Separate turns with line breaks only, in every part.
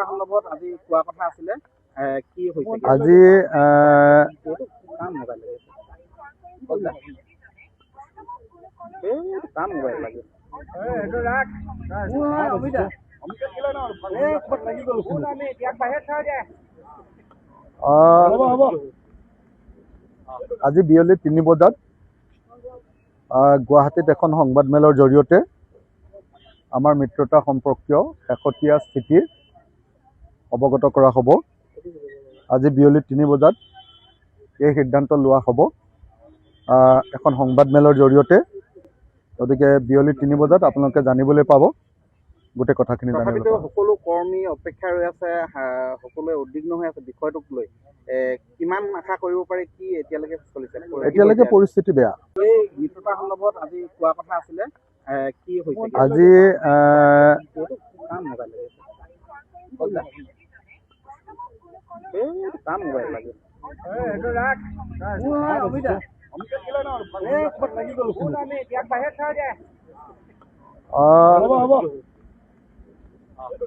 সন্দৰ্ভত আজি কোৱা কথা আছিলে কি হৈছে
আজি
কাম মোবাইল লাগে
আজি বিয়লি 3 বজাত গুৱাহাটীত এখন সংবাদমেলৰ জৰিয়তে আমাৰ মিত্ৰতা সম্পৰ্কীয় শেহতীয়া স্থিতি অৱগত কৰা হ'ব। আজি বিয়লি 3 বজাত এই সিদ্ধান্ত লোৱা হ'ব এখন সংবাদমেলৰ জৰিয়তে। গতিকে বিয়লি 3 বজাত আপোনালোকে জানিবলৈ পাব গোটেই কথাখিনি জানিবলৈ পাব।
সকলো কৰ্মী অপেক্ষা ৰৈ আছে, সকলোৱে উদ্বিগ্ন হৈ আছে বিষয়টোক লৈ। কিমান আশা কৰিব পাৰি, কি এতিয়ালৈকে চলিছে?
এতিয়ালৈকে পৰিস্থিতি বেয়া।
এই মিত্ৰতা সন্দৰ্ভত আজি কোৱা কথা আছিলে কি হৈছে
আজি
কাম মোবাইল কাম মোবাইল লাগে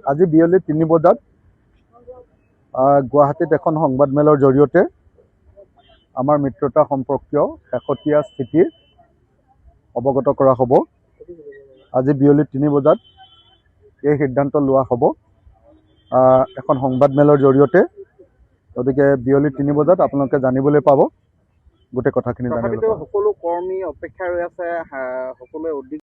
আজি বিয়লি 3 বজাত গুৱাহাটীত এখন সংবাদমেলৰ জৰিয়তে আমাৰ মিত্ৰতা সম্পৰ্কীয় শেহতীয়া স্থিতি অৱগত কৰা হ'ব। আজি বিয়লি 3 বজাত এই সিদ্ধান্ত লোৱা হ'ব এখন সংবাদমেলৰ জৰিয়তে। গতিকে বিয়লি 3 বজাত আপোনালোকে জানিবলৈ পাব গোটেই কথাখিনি জানিবলৈ পাব।
সকলো কৰ্মী অপেক্ষা ৰৈ আছে, সকলোৱে উদ্বিগ্ন